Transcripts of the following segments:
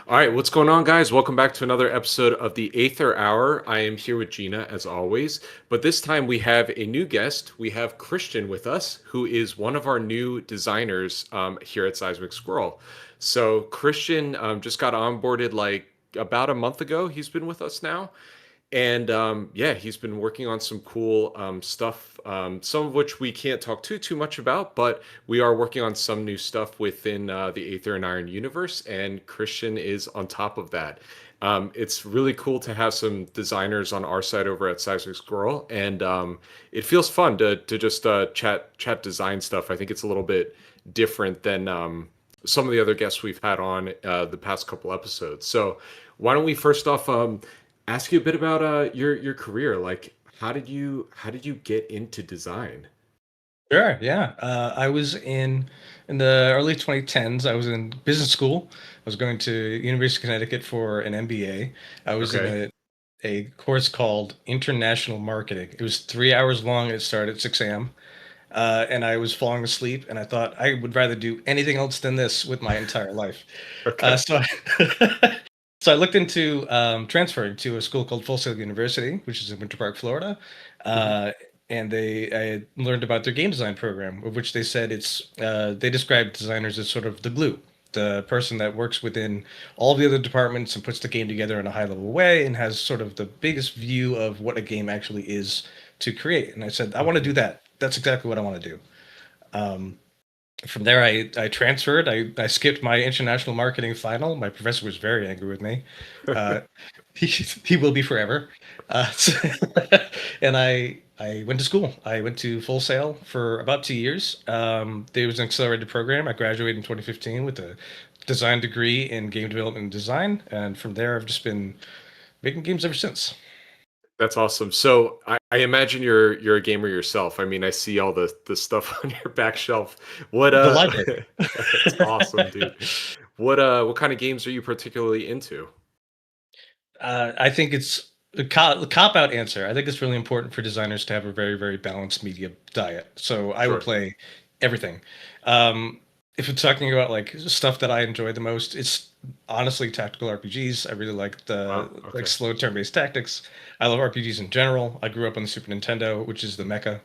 All right, what's going on, guys? Welcome back to another episode of the Aether Hour. I am here with Gina, as always, but this time we have a new guest. We have Christian with us, who is one of our new designers here at Seismic Squirrel. So, Christian just got onboarded like about a month ago. He's been with us now. And yeah, he's been working on some cool stuff, some of which we can't talk too much about, but we are working on some new stuff within the Aether and Iron universe, and Christian is on top of that. It's really cool to have some designers on our side over at Seismic Squirrel, and it feels fun to just chat design stuff. I think it's a little bit different than some of the other guests we've had on the past couple episodes. So why don't we first off ask you a bit about your career. Like, how did you get into design? Sure, yeah. I was in the early 2010s. I was in business school. I was going to University of Connecticut for an MBA. I was in Okay. a course called International Marketing. It was 3 hours long. It started at 6 a.m. And I was falling asleep, and I thought I would rather do anything else than this with my entire life. Okay. So, so I looked into transferring to a school called Full Sail University, which is in Winter Park, Florida. Hmm. Uh, and I learned about their game design program, of which they said they describe designers as sort of the glue, the person that works within all the other departments and puts the game together in a high level way and has sort of the biggest view of what a game actually is to create. And I said, I want to Hmm. do that. That's exactly what I want to do. Um, from there, I transferred. I skipped my international marketing final. My professor was very angry with me. Uh, he will be forever. And I went to school. I went to Full Sail for about 2 years. There was an accelerated program. I graduated in 2015 with a design degree in game development and design, and from there I've just been making games ever since. That's awesome. So I imagine you're a gamer yourself. I mean, I see all the stuff on your back shelf. What The library. that's awesome, dude. What kind of games are you particularly into? I think it's the cop out answer. I think it's really important for designers to have a very, very balanced media diet. So I will Sure. play everything. Um, if it's talking about like stuff that I enjoy the most, it's honestly tactical RPGs. I really like the Wow. like Okay. slow turn-based tactics. I love RPGs in general. I grew up on the Super Nintendo, which is the mecca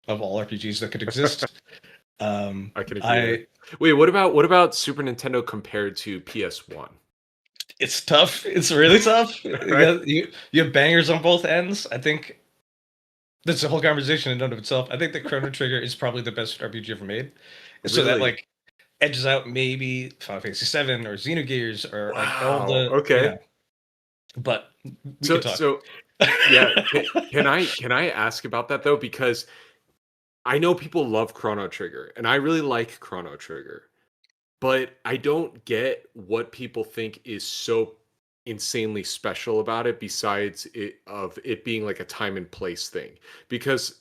of all RPGs that could exist. I can agree there. I Wait, what about Super Nintendo compared to PS1? It's tough. It's really tough. Right? You have bangers on both ends. I think that's a whole conversation in and of itself. I think that Chrono Trigger is probably the best RPG ever made. So that Really? like edges out maybe Final Fantasy 7 or Xenogears or like all Wow. the Okay. but we could So talk. so yeah, can I ask about that though? Because I know people love Chrono Trigger, and I really like Chrono Trigger, but I don't get what people think is so insanely special about it besides it being like a time and place thing. Because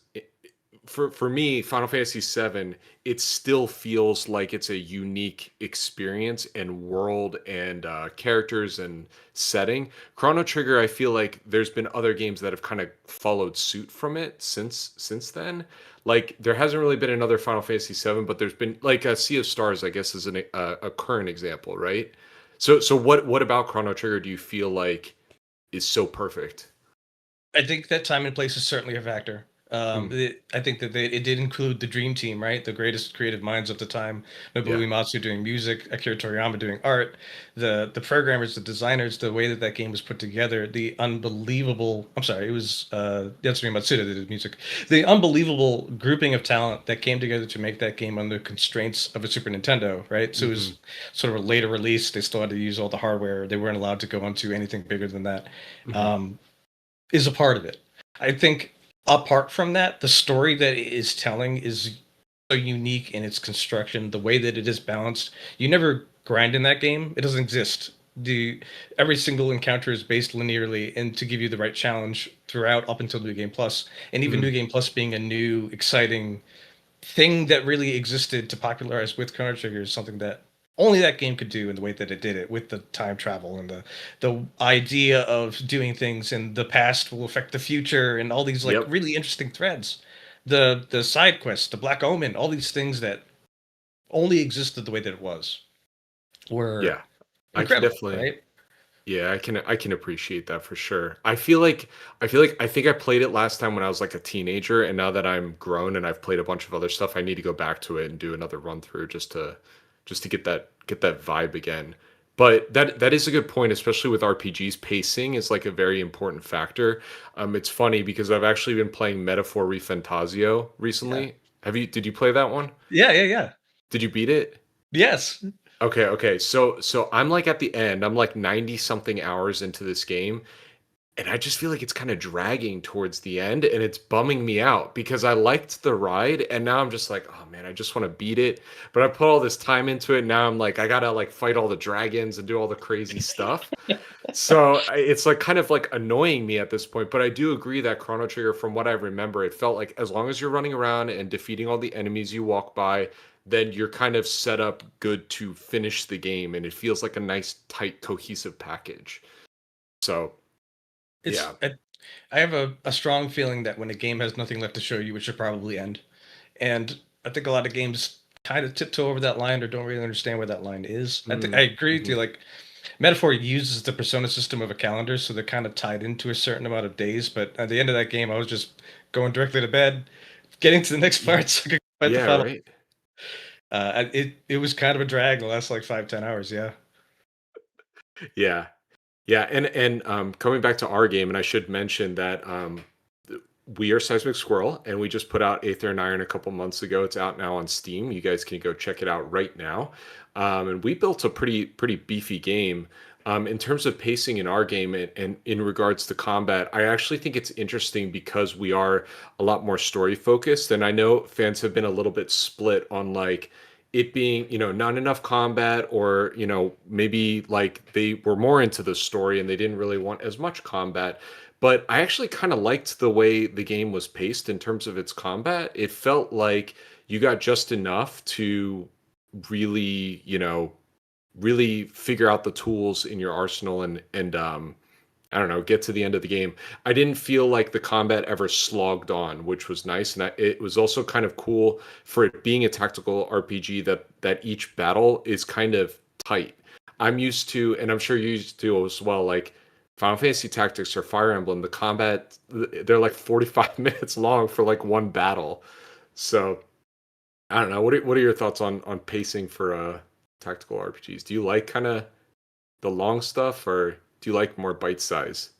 for me, Final Fantasy VII, it still feels like it's a unique experience and world and characters and setting. Chrono Trigger, I feel like there's been other games that have kind of followed suit from it since then. Like there hasn't really been another Final Fantasy VII, but there's been like a Sea of Stars, I guess, is a current example, right? So what about Chrono Trigger do you feel like is so perfect? I think that time and place is certainly a factor. Hmm. I think that it did include the dream team, right? The greatest creative minds of the time. Nobuo Yeah. Uematsu doing music, Akira Toriyama doing art, the programmers, the designers, the way that that game was put together, the unbelievable. I'm sorry, it was Yatsumi Matsuda that did music. The unbelievable grouping of talent that came together to make that game under constraints of a Super Nintendo, right? So it Hmm. was sort of a later release. They still had to use all the hardware. They weren't allowed to go onto anything bigger than that. Hmm. Um, is a part of it. I think apart from that, the story that it is telling is so unique in its construction, the way that it is balanced. You never grind in that game; it doesn't exist. The Every single encounter is based linearly and to give you the right challenge throughout up until New Game Plus, and even Hmm. New Game Plus being a new, exciting thing that really existed to popularize with Chrono Trigger is something that only that game could do in the way that it did it with the time travel and the idea of doing things in the past will affect the future and all these like Yep. really interesting threads. The side quests, the Black Omen, all these things that only existed the way that it was were Yeah. I can incredible, definitely. right? Yeah, I can appreciate that for sure. I feel like I think I played it last time when I was like a teenager, and now that I'm grown and I've played a bunch of other stuff, I need to go back to it and do another run through just to get that vibe again. But that is a good point, especially with RPGs. Pacing is like a very important factor. It's funny because I've actually been playing Metaphor ReFantazio Yeah. recently. Did you play that one? Yeah, yeah, yeah. Did you beat it? Yes. Okay. So I'm like at the end. I'm like 90 something hours into this game, and I just feel like it's kind of dragging towards the end, and it's bumming me out because I liked the ride, and now I'm just like, oh man, I just want to beat it. But I put all this time into it. Now I'm like, I gotta like fight all the dragons and do all the crazy stuff. So it's like kind of like annoying me at this point. But I do agree that Chrono Trigger, from what I remember, it felt like as long as you're running around and defeating all the enemies you walk by, then you're kind of set up good to finish the game, and it feels like a nice, tight, cohesive package. So It's yeah. I have a strong feeling that when a game has nothing left to show you, it should probably end. And I think a lot of games kind of tiptoe over that line or don't really understand where that line is. I agree with you. Mhm. Like Metaphor uses the persona system of a calendar, so they're kind of tied into a certain amount of days. But at the end of that game, I was just going directly to bed, getting to the next Y- part so I could fight the Yeah, final. right. It was kind of a drag the last like 5-10 hours. Yeah. Yeah. Yeah, and coming back to our game, and I should mention that we are Seismic Squirrel, and we just put out Aether and Iron a couple months ago. It's out now on Steam. You guys can go check it out right now. And we built a pretty beefy game. In terms of pacing in our game and in regards to combat, I actually think it's interesting because we are a lot more story focused. And I know fans have been a little bit split on like it being, not enough combat, or, maybe like they were more into the story and they didn't really want as much combat. But I actually kind of liked the way the game was paced in terms of its combat. It felt like you got just enough to really, really figure out the tools in your arsenal and I don't know, get to the end of the game. I didn't feel like the combat ever slogged on, which was nice, and it was also kind of cool for it being a tactical RPG that each battle is kind of tight. I'm used to, and I'm sure you're used to as well, like Final Fantasy Tactics or Fire Emblem. The combat, they're like 45 minutes long for like one battle. So I don't know. What are your thoughts on pacing for tactical RPGs? Do you like kind of the long stuff, or do you like more bite size?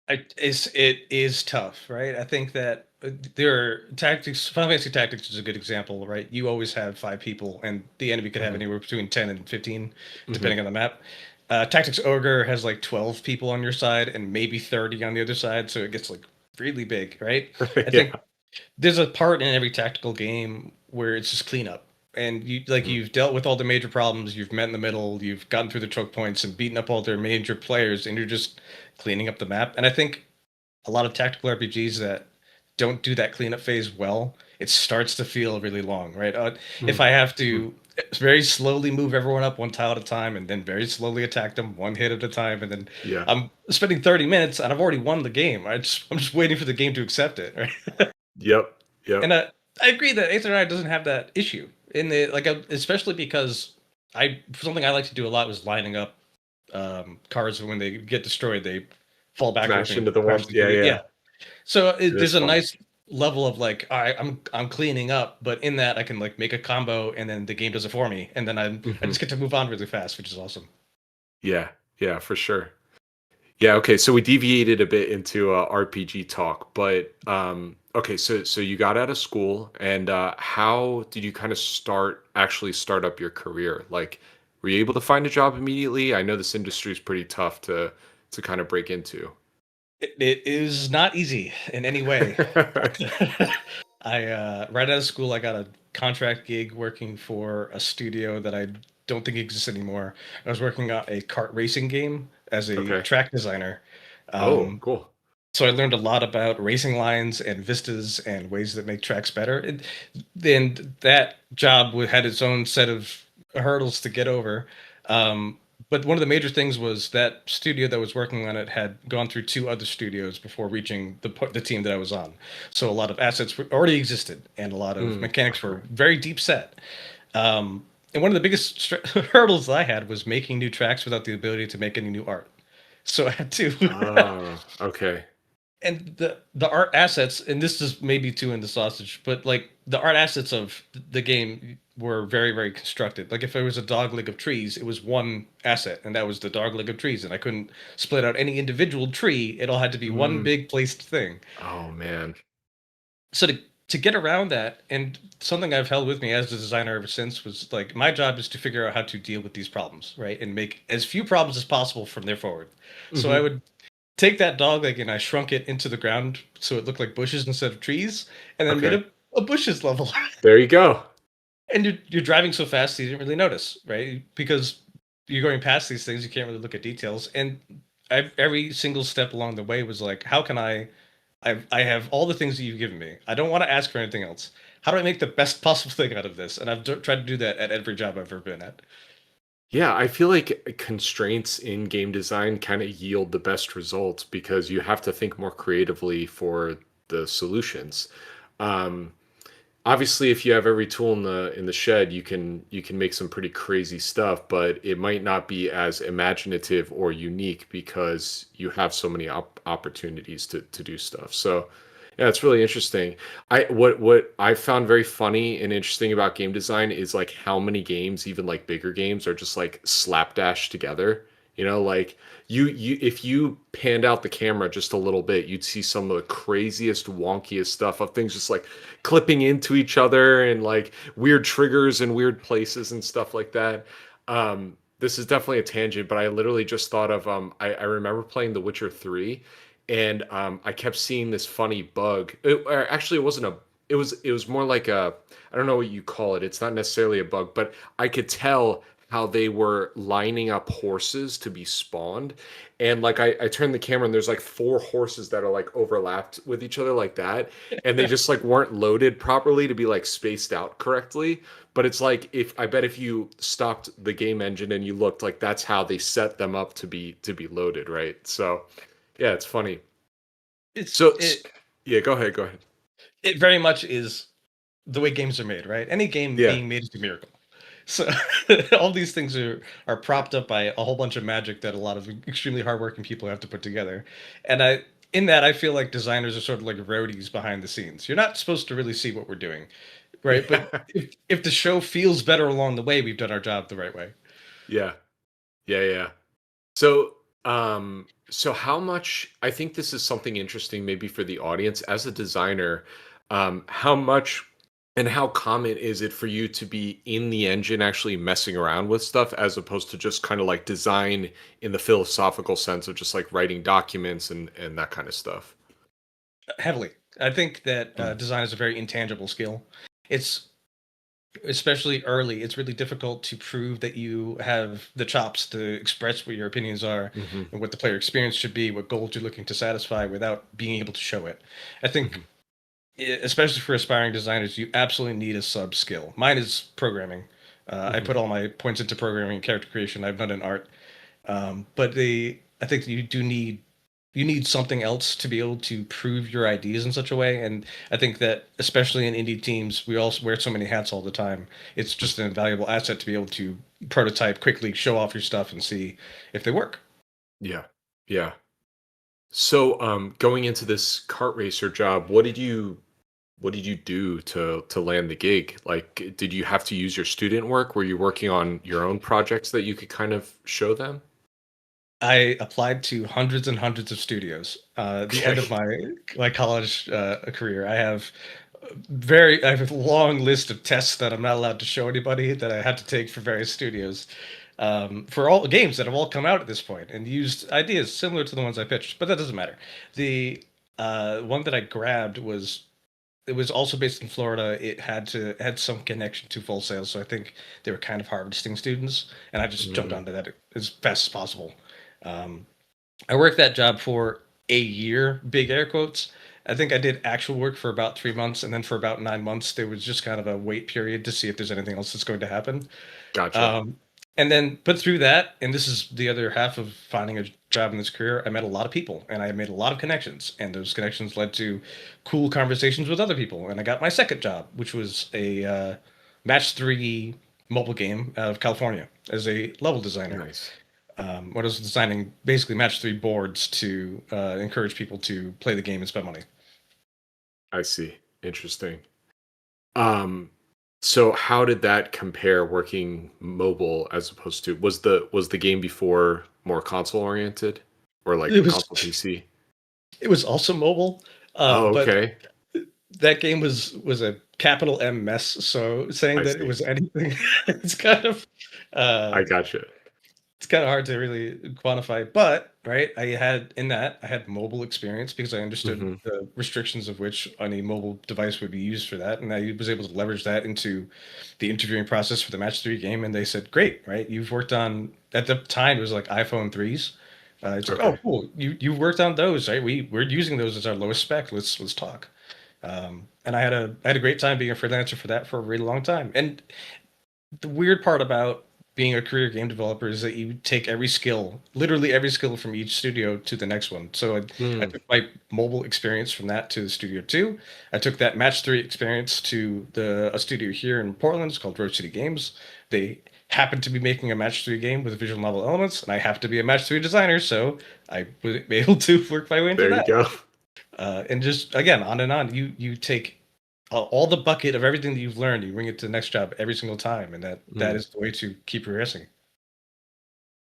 It is tough, right? I think that there are tactics. Final Fantasy Tactics is a good example, right? You always have 5 people, and the enemy could have Hmm. anywhere between 10 and 15, Hmm. depending on the map. Tactics Ogre has like 12 people on your side and maybe 30 on the other side, so it gets like really big, right? I think Yeah. there's a part in every tactical game where it's just cleanup. And Mhm. you've dealt with all the major problems, you've met in the middle, you've gotten through the choke points and beaten up all their major players, and you're just cleaning up the map. And I think a lot of tactical RPGs that don't do that cleanup phase well, it starts to feel really long, right? If I Mhm. have Mhm. to very slowly move everyone up one tile at a time and then very slowly attack them one hit at a time, and then Yeah. I'm spending 30 minutes and I've already won the game. I'm just waiting for the game to accept it, right? Yep. Yep. And I agree that Aether Iron doesn't have that issue in the like, especially because something I like to do a lot was lining up cards when they get destroyed, they fall backwards Smash and into the crash one. into Yeah. the yeah. Yeah. So It is there's a fun. nice level of like, all right, I'm cleaning up, but in that I can like make a combo and then the game does it for me, and then I Hmm. just get to move on really fast, which is awesome. Yeah. Yeah. For sure. Yeah. Okay. So we deviated a bit into RPG talk, but okay. So you got out of school, and how did you kind of actually start up your career? Like, were you able to find a job immediately? I know this industry is pretty tough to kind of break into. It is not easy in any way. I right out of school, I got a contract gig working for a studio that I don't think exists anymore. I was working on a kart racing game as a Okay. track designer. Oh, Um, cool. so I learned a lot about racing lines and vistas and ways that make tracks better. Then that job had its own set of hurdles to get over. Um, but one of the major things was that studio that was working on it had gone through 2 other studios before reaching the team that I was on. So a lot of assets already existed, and a lot of Mm, mechanics okay. were very deep set. Um, And one of the biggest hurdles I had was making new tracks without the ability to make any new art. So I had to Oh, okay. and the art assets, and this is maybe too in the sausage, but like the art assets of the game were very very constructed. Like if there was a dog leg of trees, it was one asset, and that was the dog leg of trees, and I couldn't split out any individual tree. It all had to be one Mm. big placed thing. Oh man. So to get around that, and something I've held with me as a designer ever since, was like my job is to figure out how to deal with these problems, right, and make as few problems as possible from there forward. So I Hmm. would take that dog leg and I shrunk it into the ground so it looked like bushes instead of trees, and then made Okay. a bushes level. There you go. And you're driving so fast you didn't really notice, right? Because you're going past these things, you can't really look at details. And every single step along the way was like, how can I have all the things that you've given me. I don't want to ask for anything else. How do I make the best possible thing out of this? And I've tried to do that at every job I've ever been at. Yeah, I feel like constraints in game design kind of yield the best results because you have to think more creatively for the solutions. Um, Obviously, if you have every tool in the shed, you can make some pretty crazy stuff, but it might not be as imaginative or unique because you have so many opportunities to do stuff. So, yeah, it's really interesting. What I found very funny and interesting about game design is like how many games, even like bigger games, are just like slapdash together. Like you if you panned out the camera just a little bit, you'd see some of the craziest, wonkiest stuff of things just like clipping into each other and like weird triggers and weird places and stuff like that. This is definitely a tangent, but I literally just thought of I remember playing The Witcher 3 and I kept seeing this funny bug. Or actually it wasn't a it was more like a I don't know what you call it. It's not necessarily a bug, but I could tell how they were lining up horses to be spawned. And like I turned the camera and there's like four horses that are like overlapped with each other like that. And they just like weren't loaded properly to be like spaced out correctly. But it's like if you stopped the game engine and you looked like that's how they set them up to be loaded, right? So yeah, it's funny. It's So it yeah, go ahead, go ahead. it very much is the way games are made, right? Any game Yeah. being made is a miracle. So all these things are propped up by a whole bunch of magic that a lot of extremely hardworking people have to put together. And I feel like designers are sort of like roadies behind the scenes. You're not supposed to really see what we're doing, right? But Yeah. if the show feels better along the way, we've done our job the right way. Yeah. Yeah, yeah. So how much, I think this is something interesting maybe for the audience as a designer, how much and how common is it for you to be in the engine actually messing around with stuff as opposed to just kind of like design in the philosophical sense of just like writing documents and that kind of stuff? Heavily. I think that Mm. design is a very intangible skill. It's especially early. It's really difficult to prove that you have the chops to express what your opinions are Hmm. and what the player experience should be, what goals you're looking to satisfy without being able to show it. I think, Hmm. especially for aspiring designers, you absolutely need a sub skill. Mine is programming. I Hmm. put all my points into programming and character creation. I've done in art. But I think that you need something else to be able to prove your ideas in such a way. And I think that especially in indie teams, we all wear so many hats all the time. It's just an invaluable asset to be able to prototype quickly, show off your stuff, and see if they work. Yeah. Yeah. So going into this kart racer job, what did you do to land the gig? Like, did you have to use your student work? Were you working on your own projects that you could kind of show them? I applied to hundreds and hundreds of studios. The Okay. end of my college career, I have a long list of tests that I'm not allowed to show anybody that I had to take for various studios, for all games that have all come out at this point and used ideas similar to the ones I pitched, but that doesn't matter. The one that I grabbed was it was also based in Florida. Had some connection to Full Sail, so I think they were kind of harvesting students, and I just jumped Mm, onto that as fast as possible. Um, I worked that job for a year, big air quotes. I think I did actual work for about 3 months, and then for about 9 months, there was just kind of a wait period to see if there's anything else that's going to happen. gotcha. Um, and then, but through that, and this is the other half of finding a job in this career, I met a lot of people and I made a lot of connections. And those connections led to cool conversations with other people. And I got my second job, which was a match three. mobile game out of California as a level designer. Nice. When I was designing basically match 3 boards to encourage people to play the game and spend money. I see. Interesting. Um, so how did that compare working mobile as opposed to was the game before more console oriented or It like was console PC? it was also mobile, Oh, but okay. that game was a capital M mess. So saying I that it see. was anything, it's kind of uh, I gotcha. it's kind of hard to really quantify. But right, I had mobile experience because I understood Hmm. the restrictions of which any mobile device would be used for that, and I was able to leverage that into the interviewing process for the match 3 game. And they said, "Great, right? You've worked on at the time it was like iPhone threes." It's like, "Oh, Okay. cool. You worked on those, right? We're using those as our lowest spec. Let's talk." And I had a great time being a freelancer for that for a really long time. And the weird part about being a career game developer is that you take every skill, literally every skill from each studio to the next one. So I Mm, took my mobile experience from that to the Studio 2. I took that Match 3 experience to a studio here in Portland. It's called Road City Games. They happened to be making a Match 3 game with visual novel elements, and I happen to be a Match 3 designer, so I was able to work my way into there you that. go. And just again, on and on. You take all the bucket of everything that you've learned, you bring it to the next job every single time, and that Mm. is the way to keep progressing.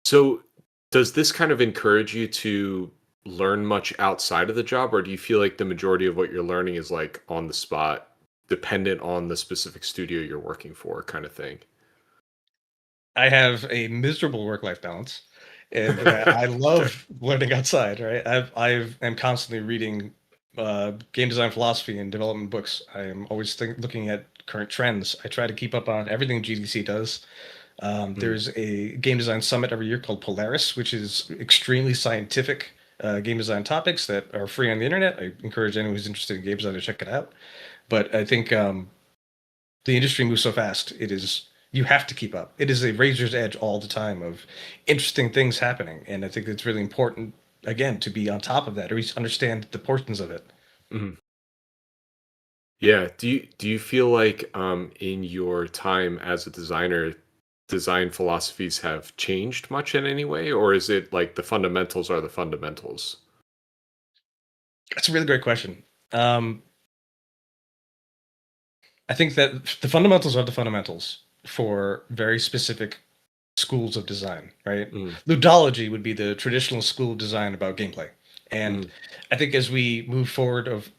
So does this kind of encourage you to learn much outside of the job, or do you feel like the majority of what you're learning is like on the spot, dependent on the specific studio you're working for, kind of thing? I have a miserable work-life balance, and I Okay. love learning outside. Right, I am constantly reading game design philosophy and development books. I am always looking at current trends. I try to keep up on everything GDC does. Mm, There's a game design summit every year called Polaris, which is extremely scientific game design topics that are free on the internet. I encourage anyone who's interested in game design to check it out. But I think the industry moves so fast. It is you have to keep up. It is a razor's edge all the time of interesting things happening, and I think it's really important again to be on top of that or at least understand the portions of it. mhm. Yeah. Do you feel like in your time as a designer, design philosophies have changed much in any way, or is it like the fundamentals are the fundamentals? That's a really great question. Um, I think that the fundamentals are the fundamentals for very specific schools of design, right? Mm, Ludology would be the traditional school of design about gameplay. And mm, I think as we move forward of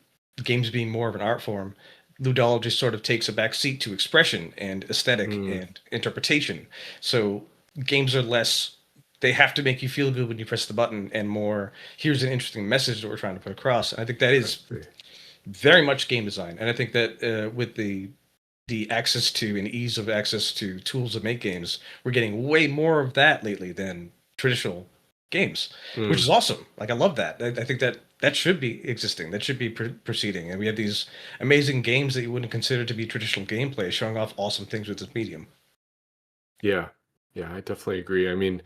games being more of an art form, ludology sort of takes a back seat to expression and aesthetic mm, and interpretation. So games are less they have to make you feel good when you press the button and more here's an interesting message that we're trying to put across. And I think that I is see. very much game design. And I think that with the access to and ease of access to tools to make games, we're getting way more of that lately than traditional games, which Mm. is awesome. Like I love that. I think that that should be existing. That should be proceeding. And we have these amazing games that you wouldn't consider to be traditional gameplay, showing off awesome things with this medium. Yeah. Yeah, I definitely agree. I mean,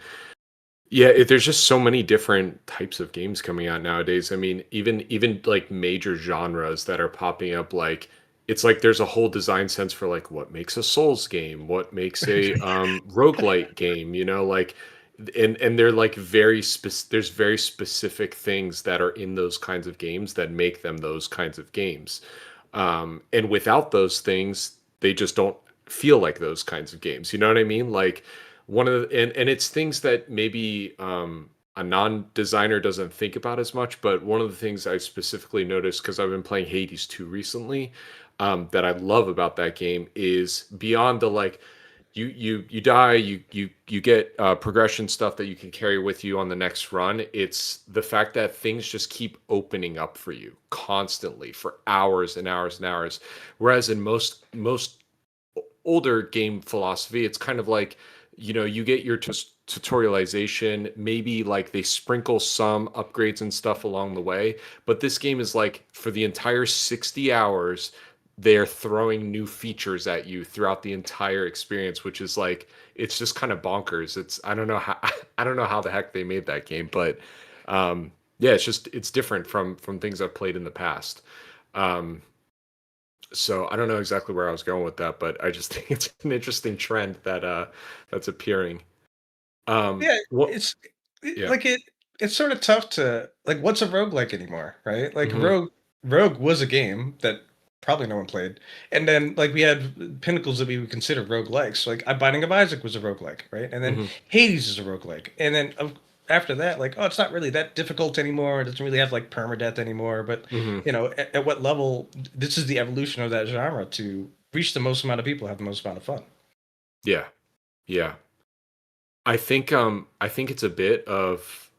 yeah, there's just so many different types of games coming out nowadays. I mean, even like major genres that are popping up, like it's like there's a whole design sense for like what makes a Souls game, what makes a roguelite game, like and they're like there's very specific things that are in those kinds of games that make them those kinds of games. And without those things, they just don't feel like those kinds of games. You know what I mean? Like one of the and it's things that maybe a non-designer doesn't think about as much, but one of the things I specifically noticed because I've been playing Hades 2 recently, that I love about that game is beyond the like you die, you get progression stuff that you can carry with you on the next run. It's the fact that things just keep opening up for you constantly for hours and hours and hours, whereas in most older game philosophy, it's kind of like, you get your tutorialization, maybe like they sprinkle some upgrades and stuff along the way. But this game is like for the entire 60 hours, they're throwing new features at you throughout the entire experience, which is like, it's just kind of bonkers. I don't know how, I don't know how the heck they made that game, but yeah, it's different from things I've played in the past. Um, So I don't know exactly where I was going with that, but I just think it's an interesting trend that that's appearing. Yeah, What? it's Yeah. like it's sort of tough to like what's a roguelike anymore, right? Like Hmm. Rogue was a game that probably no one played. And then like we had pinnacles that we would consider roguelikes. Like Binding of Isaac was a roguelike, right? And then Hmm. Hades is a roguelike. And then after that, like, oh, it's not really that difficult anymore. It doesn't really have like permadeath anymore. But Hmm. at what level this is the evolution of that genre to reach the most amount of people, have the most amount of fun. Yeah. Yeah. I think it's a bit of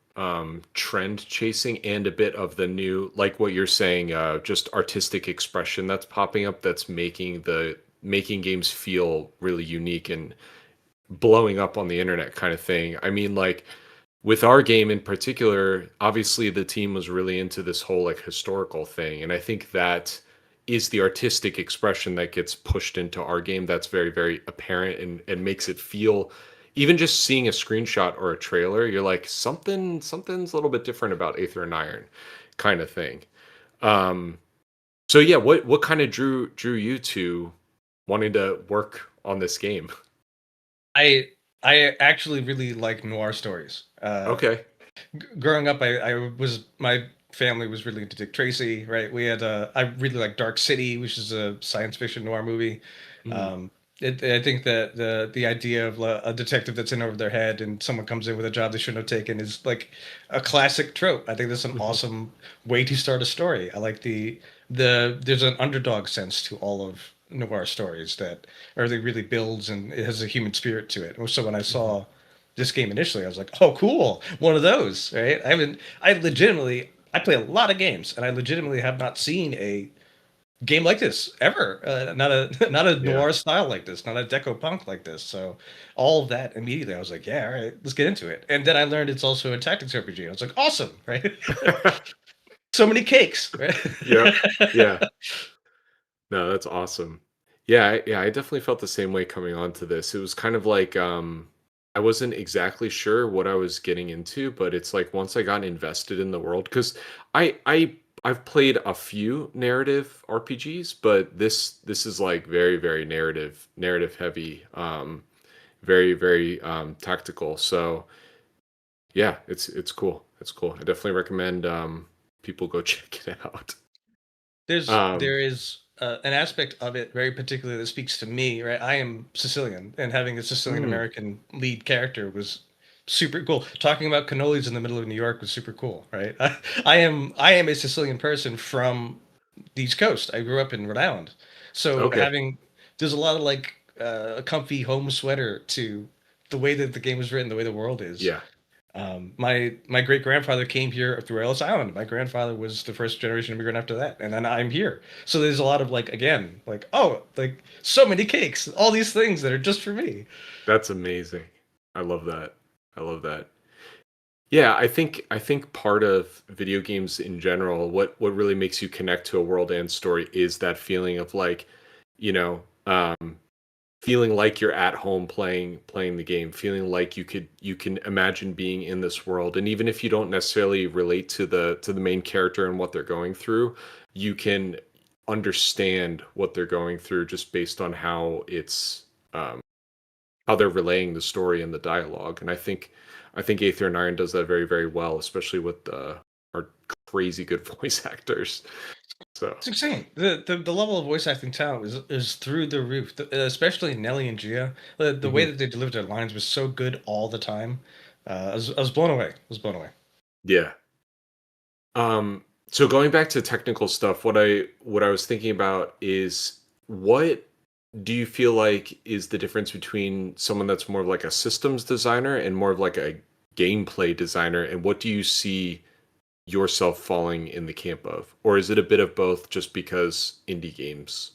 trend chasing and a bit of the new, like what you're saying, just artistic expression that's popping up that's making games feel really unique and blowing up on the internet kind of thing. I mean, like with our game in particular, obviously the team was really into this whole like historical thing, and I think that is the artistic expression that gets pushed into our game that's very very apparent and makes it feel, even just seeing a screenshot or a trailer, you're like something's a little bit different about Aether and Iron kind of thing. Um so yeah, what kind of drew you to wanting to work on this game? I I actually really like noir stories. Okay. Growing up, my family was really into Dick Tracy, right? I really like Dark City, which is a science fiction noir movie. Mm. Um, I think that the idea of a detective that's in over their head and someone comes in with a job they shouldn't have taken is like a classic trope. I think that's an Mhm. awesome way to start a story. I like there's an underdog sense to all of noir stories that everything really builds and it has a human spirit to it. So when I Mhm. saw this game initially, I was like, "Oh, cool, one of those." Right? I play a lot of games, and I legitimately have not seen a game like this ever. Not a not a Yeah. noir style like this, not a deco punk like this. So all of that immediately, I was like, "Yeah, all right, let's get into it." And then I learned it's also a tactics RPG. I was like, "Awesome!" Right? So many cakes, right? Yep. Yeah. No, that's awesome. Yeah, I definitely felt the same way coming onto this. It was kind of like I wasn't exactly sure what I was getting into, but it's like once I got invested in the world, because I've played a few narrative RPGs, but this is like very, very narrative heavy, very, very tactical. So yeah, it's cool. It's cool. I definitely recommend people go check it out. Um, There is an aspect of it very particularly that speaks to me, right? I am Sicilian, and having a Sicilian mm, American lead character was super cool. Talking about cannolis in the middle of New York was super cool, right? I am a Sicilian person from the East Coast. I grew up in Rhode Island, so okay. having there's a lot of like a comfy home sweater to the way that the game was written, the way the world is. Yeah. My great grandfather came here through Ellis Island. My grandfather was the first generation immigrant after that, and then I'm here. So there's a lot of like again, like oh, like so many cakes, all these things that are just for me. That's amazing. I love that. I love that. Yeah, I think part of video games in general, what really makes you connect to a world and story is that feeling of like, you know, feeling like you're at home playing the game, feeling like you can imagine being in this world. And even if you don't necessarily relate to the main character and what they're going through, you can understand what they're going through just based on um how they're relaying the story and the dialogue. And I think Aether and Iron does that very, very well, especially with our crazy good voice actors. So It's insane. The level of voice acting talent is through the roof. Especially Nelly and Gia. The way mhm. that they delivered their lines was so good all the time. I was blown away. I was blown away. Yeah. So going back to technical stuff, what I was thinking about is what do you feel like is the difference between someone that's more of like a systems designer and more of like a gameplay designer, and what do you see yourself falling in the camp of? Or is it a bit of both just because indie games?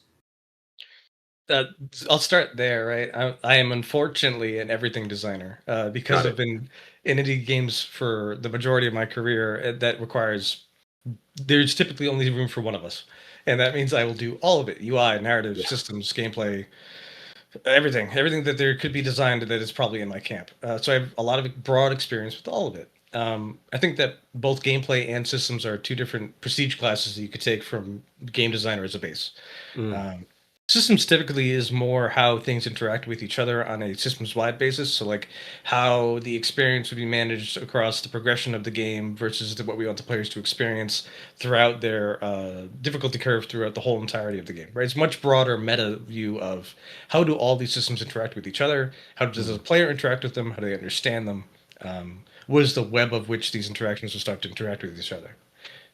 Uh, I'll start there, right? I am unfortunately an everything designer because Got I've it. been in indie games for the majority of my career. That requires there's typically only room for one of us, and that means I will do all of it: UI, narrative, Yeah. systems, gameplay, everything that there could be designed that is probably in my camp. So I have a lot of broad experience with all of it. I think that both gameplay and systems are two different prestige classes that you could take from game designer as a base. Mm, Um, Systems typically is more how things interact with each other on a systems wide basis. So, like how the experience would be managed across the progression of the game versus what we want the players to experience throughout their difficulty curve throughout the whole entirety of the game. Right? It's much broader meta view of how do all these systems interact with each other? How does the mm, player interact with them? How do they understand them? What is the web of which these interactions will start to interact with each other?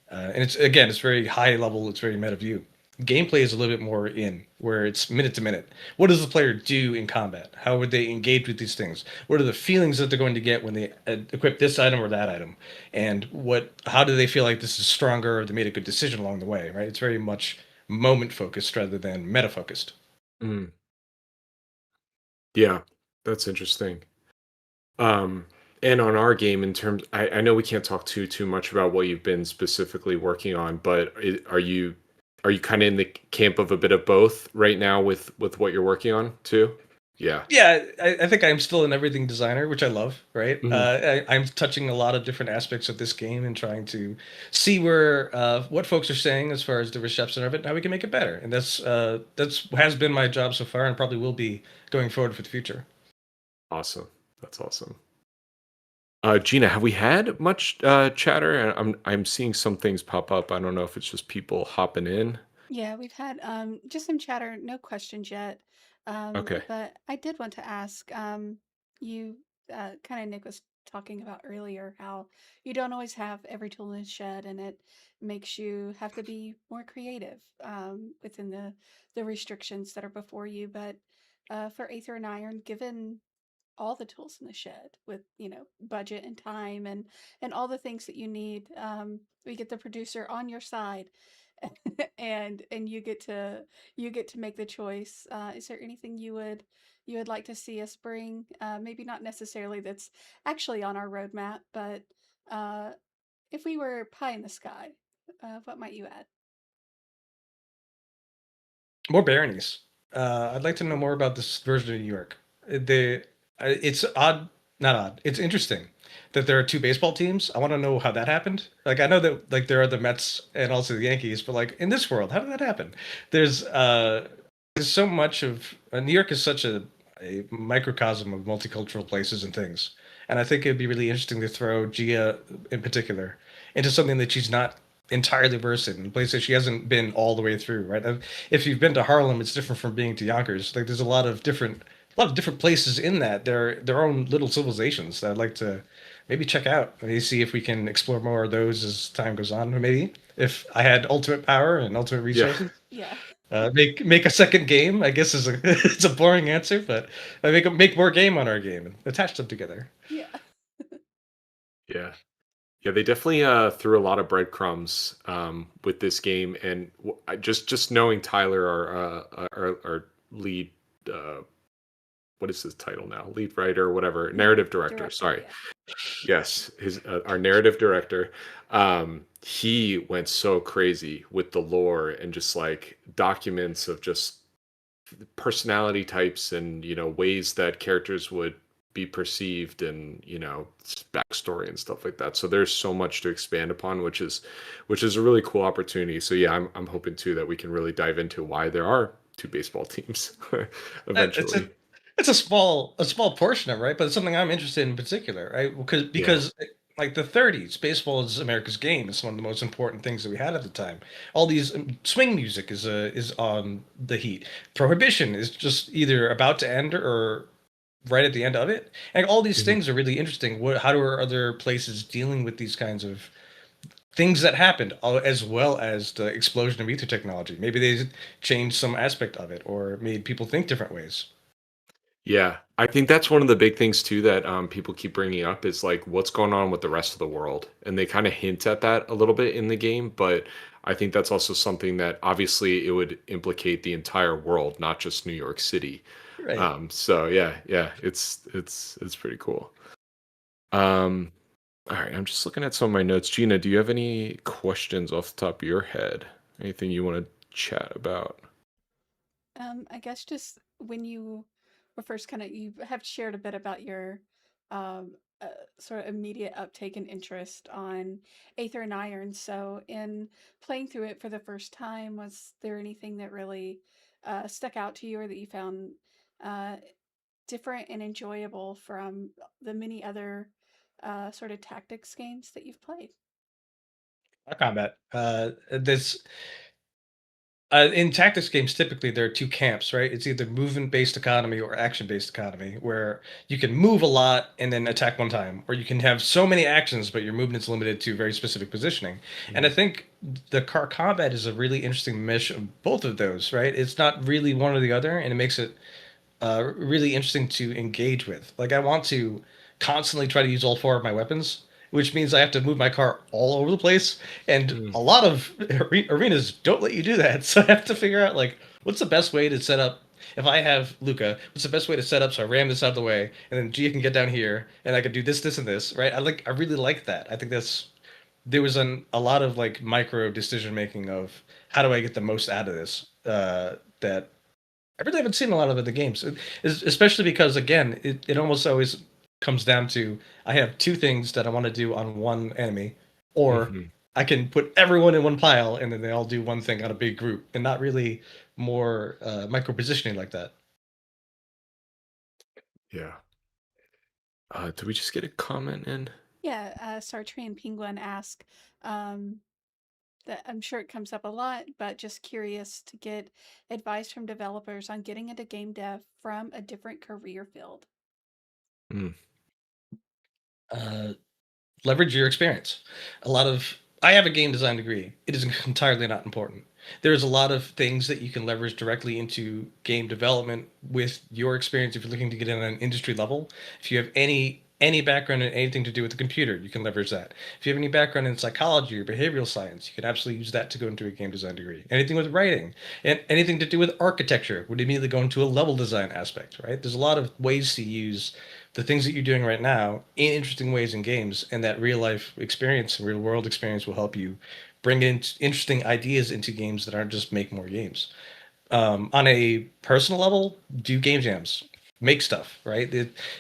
And it's again, it's very high level. It's very meta view. Gameplay is a little bit more in where it's minute to minute. What does the player do in combat? How would they engage with these things? What are the feelings that they're going to get when they equip this item or that item? And what? How do they feel like this is stronger or they made a good decision along the way? Right? It's very much moment focused rather than meta focused. mm. Yeah, that's interesting. Um, and on our game, in terms, I know we can't talk too much about what you've been specifically working on, but are you kind of in the camp of a bit of both right now with what you're working on too? Yeah. Yeah, I think I'm still an everything designer, which I love. Right, Mhm. I'm touching a lot of different aspects of this game and trying to see where what folks are saying as far as the reception of it, and how we can make it better. And that's has been my job so far, and probably will be going forward for the future. Awesome. That's awesome. Gina, have we had much chatter? I'm seeing some things pop up. I don't know if it's just people hopping in. Yeah, we've had just some chatter, no questions yet. Okay. But I did want to ask you kind of Nick was talking about earlier how you don't always have every tool in the shed and it makes you have to be more creative within the restrictions that are before you. But for Aether and Iron, given all the tools in the shed with budget and time and all the things that you need, we get the producer on your side and you get to make the choice. Is there anything you would like to see us bring, maybe not necessarily that's actually on our roadmap, but uh, if we were pie in the sky, what might you add? More baronies. I'd like to know more about this version of New York. It's odd, not odd. It's interesting that there are two baseball teams. I want to know how that happened. Like I know that like there are the Mets and also the Yankees, but like in this world, how did that happen? There's uh, there's so much of New York is such a microcosm of multicultural places and things, and I think it'd be really interesting to throw Gia in particular into something that she's not entirely versed in, a place that she hasn't been all the way through. Right? If you've been to Harlem, it's different from being to Yonkers. Like there's a lot of different places in that. They're their own little civilizations that I'd like to maybe check out. Maybe see if we can explore more of those as time goes on. Or maybe if I had ultimate power and ultimate Yeah. resources, Yeah. make a second game. I guess is a it's a boring answer, but I make more game on our game and attach them together. Yeah. Yeah. Yeah, they definitely threw a lot of breadcrumbs with this game, and just knowing Tyler, our lead, uh, what is his title now? Lead writer, or whatever, narrative director. Director, Sorry, yeah. yes, his our narrative director. He went so crazy with the lore and just like documents of just personality types and ways that characters would be perceived and backstory and stuff like that. So there's so much to expand upon, which is a really cool opportunity. So yeah, I'm hoping too that we can really dive into why there are two baseball teams It's eventually. it's a small portion of it, right? But it's something I'm interested in particular, right? Yeah. Because like the 30s, baseball is America's game. It's one of the most important things that we had at the time. All these swing music is on the heat. Prohibition is just either about to end or right at the end of it. And all these Mhm. things are really interesting. How are other places dealing with these kinds of things that happened, as well as the explosion of ether technology? Maybe they changed some aspect of it or made people think different ways. Yeah, I think that's one of the big things too that people keep bringing up is like what's going on with the rest of the world, and they kind of hint at that a little bit in the game. But I think that's also something that obviously it would implicate the entire world, not just New York City. Right. So yeah, yeah, it's pretty cool. Um, all right, I'm just looking at some of my notes. Gina, do you have any questions off the top of your head? Anything you want to chat about? I guess just when you were first kind of you have shared a bit about your sort of immediate uptake and interest on Aether and Iron. So, in playing through it for the first time, was there anything that really stuck out to you, or that you found uh, different and enjoyable from the many other sort of tactics games that you've played? Combat. This In tactics games, typically there are two camps, right? It's either movement-based economy or action-based economy, where you can move a lot and then attack one time, or you can have so many actions, but your movement's limited to very specific positioning. And I Mhm. think the car combat is a really interesting mesh of both of those, right? It's not really one or the other, and it makes it really interesting to engage with. Like I want to constantly try to use all four of my weapons, which means I have to move my car all over the place. And Mm. a lot of arenas don't let you do that, so I have to figure out like what's the best way to set up. If I have Luca, what's the best way to set up so I ram this out of the way, and then Gia can get down here, and I can do this, this, and this, right? I really like that. I think that's there was a lot of like micro decision making of how do I get the most out of this that I really haven't seen a lot of it in the games, especially because again, it almost always comes down to I have two things that I want to do on one enemy, or Mhm. I can put everyone in one pile and then they all do one thing on a big group, and not really more micro positioning like that. Yeah. Did we just get a comment in? Yeah, Sartre and Penguin ask, um, that I'm sure it comes up a lot, but just curious to get advice from developers on getting into game dev from a different career field. Mm. Uh, Leverage your experience. I have a game design degree. It is entirely not important. There's a lot of things that you can leverage directly into game development with your experience if you're looking to get in at an industry level. If you have any background in anything to do with the computer, you can leverage that. If you have any background in psychology or behavioral science, you can absolutely use that to go into a game design degree. Anything with writing and anything to do with architecture would immediately go into a level design aspect, right? There's a lot of ways to use the things that you're doing right now in interesting ways in games, and that real life experience and real world experience will help you bring in interesting ideas into games that aren't just make more games. On a personal level, do game jams, make stuff, right?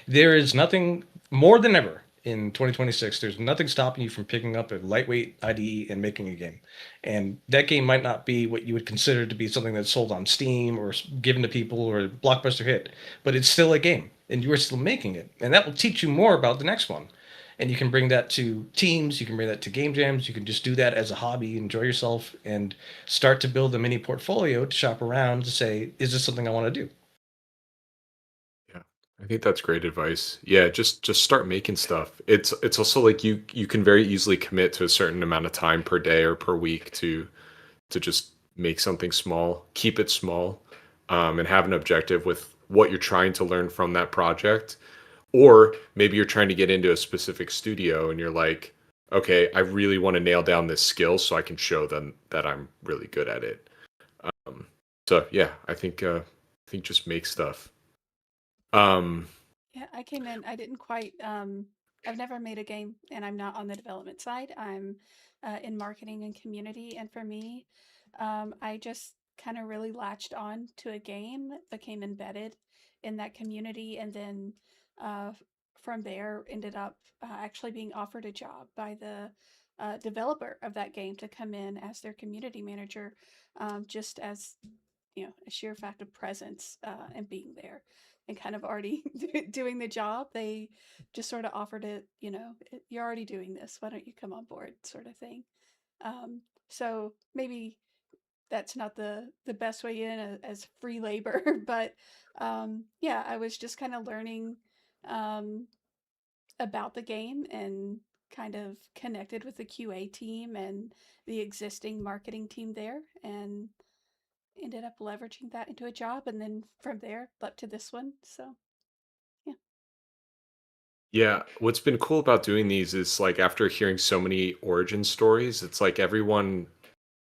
There is nothing more than ever in 2026. There's nothing stopping you from picking up a lightweight IDE and making a game. And that game might not be what you would consider to be something that's sold on Steam or given to people or a blockbuster hit, but it's still a game and you are still making it. And that will teach you more about the next one. And you can bring that to teams, you can bring that to game jams, you can just do that as a hobby, enjoy yourself, and start to build a mini portfolio to shop around to say, is this something I want to do? Yeah. I think that's great advice. Yeah, just start making stuff. It's also like you can very easily commit to a certain amount of time per day or per week to just make something small, keep it small, and have an objective with what you're trying to learn from that project. Or maybe you're trying to get into a specific studio and you're like, okay, I really want to nail down this skill so I can show them that I'm really good at it. Um, so yeah, I think just make stuff. Um, Yeah, I came in, I didn't quite, I've never made a game and I'm not on the development side. I'm in marketing and community. And for me, I just kind of really latched on to a game, became embedded in that community, and then uh, from there ended up actually being offered a job by the developer of that game to come in as their community manager, just as a sheer fact of presence and being there and kind of already doing the job. They just sort of offered it, you're already doing this, why don't you come on board, sort of thing. So maybe that's not the best way in as free labor, but yeah, I was just kind of learning um, about the game and kind of connected with the QA team and the existing marketing team there, and ended up leveraging that into a job, and then from there leapt to this one. So yeah. yeah, what's been cool about doing these is like after hearing so many origin stories, it's like everyone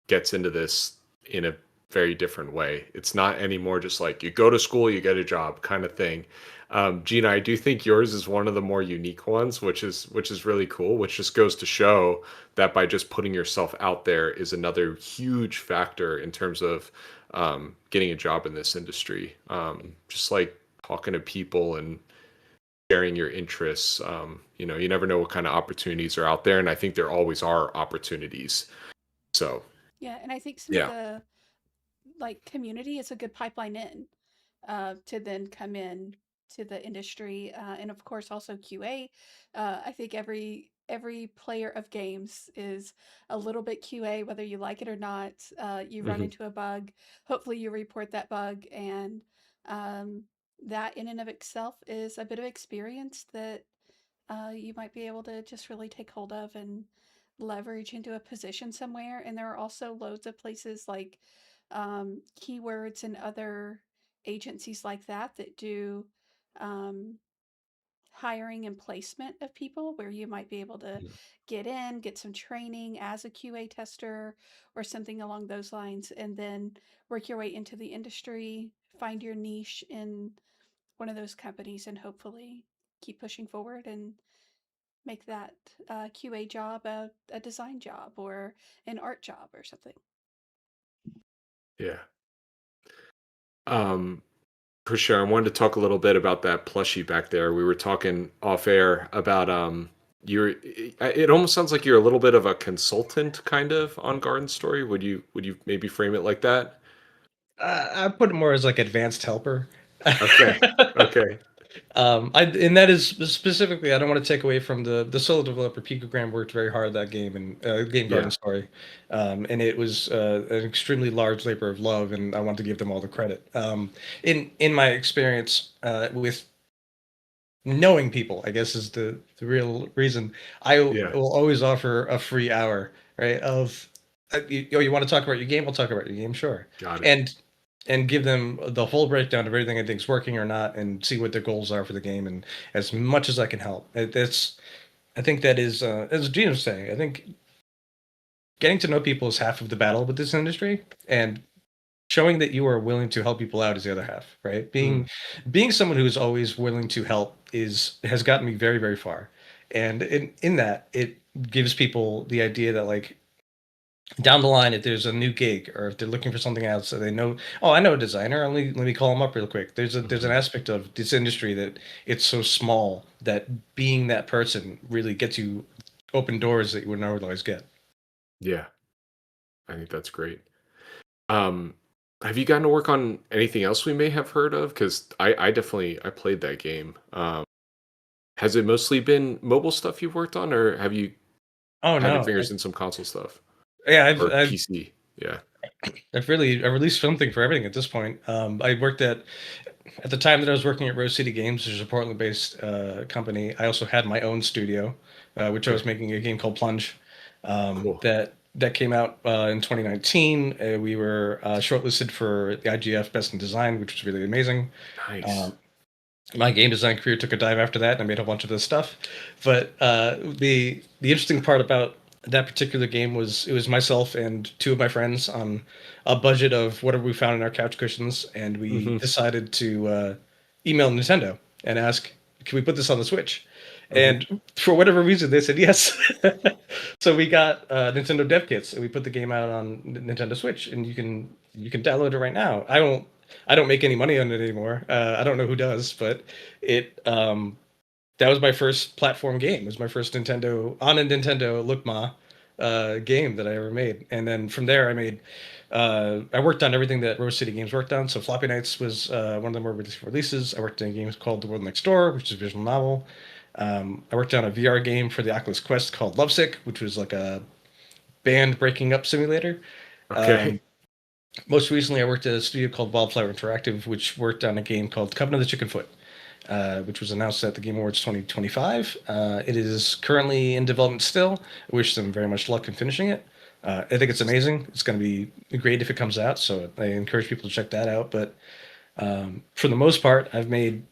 gets into this in a very different way. It's not anymore just like you go to school, you get a job kind of thing. Gina, I do think yours is one of the more unique ones, which is really cool, which just goes to show that by just putting yourself out there is another huge factor in terms of getting a job in this industry. Just like talking to people and sharing your interests. You never know what kind of opportunities are out there, and I think there always are opportunities. So Yeah, and I think some of yeah. the like community is a good pipeline in to then come in to the industry, and of course also QA. I think every player of games is a little bit QA, whether you like it or not. You run Hmm. into a bug, hopefully you report that bug, and um, that in and of itself is a bit of experience that you might be able to just really take hold of and leverage into a position somewhere. And there are also loads of places like keywords and other agencies like that that do um, hiring and placement of people where you might be able to get in, get some training as a QA tester or something along those lines, and then work your way into the industry, find your niche in one of those companies, and hopefully keep pushing forward and make that QA job a design job or an art job or something. Yeah. Um, for sure. I wanted to talk a little bit about that plushie back there. We were talking off air about you're it almost sounds like you're a little bit of a consultant kind of on Garden Story. Would you maybe frame it like that? I put it more as like advanced helper. Okay. Okay. And that is specifically, I don't want to take away from the solo developer. Picogram worked very hard that game and Game Garden Yeah. Story, and it was an extremely large labor of love, and I want to give them all the credit. In my experience with knowing people, I guess is the real reason. I Yeah. will always offer a free hour, right? Of you want to talk about your game? We'll talk about your game, sure. Got it. And give them the whole breakdown of everything I think is working or not, and see what their goals are for the game, and as much as I can help. That's I think that is as Gina was saying. I think getting to know people is half of the battle with this industry, and showing that you are willing to help people out is the other half, right? Mm. Being someone who is always willing to help is has gotten me very very far, and in that it gives people the idea that like down the line if there's a new gig or if they're looking for something else so they know, oh, I know a designer, let me call him up real quick. There's an Hmm. aspect of this industry that it's so small that being that person really gets you open doors that you wouldn't otherwise get. Yeah. I think that's great. Um, have you gotten to work on anything else we may have heard of? Because I definitely I played that game. Has it mostly been mobile stuff you've worked on, or have you Oh had your no. fingers in some console stuff Yeah, or I've PC? Yeah. I released something for everything at this point. I worked at the time that I was working at Rose City Games, which is a Portland-based company. I also had my own studio, which I Okay. was making a game called Plunge. Cool. That came out in 2019. We were shortlisted for the IGF Best in Design, which was really amazing. Nice. Um, my game design career took a dive after that, and I made a bunch of this stuff. But the interesting part about that particular game was it was myself and two of my friends on a budget of whatever we found in our couch cushions, and we Hmm. decided to email Nintendo and ask, "Can we put this on the Switch?" Hmm. And for whatever reason, they said yes. So we got Nintendo dev kits, and we put the game out on Nintendo Switch, and you can download it right now. I don't make any money on it anymore. I don't know who does, but it that was my first platform game. It was my first Nintendo on a Nintendo Lookma game that I ever made. And then from there, I worked on everything that Rose City Games worked on. So Floppy Nights was one of the more releases. I worked on games called The World Next Door, which is a visual novel. I worked on a VR game for the Oculus Quest called Lovesick, which was like a band breaking up simulator. Um, Okay. Most recently, I worked at a studio called Wildflower Interactive, which worked on a game called Covenant of the Chickenfoot, which was announced at the Game Awards 2025. It is currently in development still. I wish them very much luck in finishing it. I think it's amazing. It's going to be great if it comes out, so I encourage people to check that out. But for the most part, I've made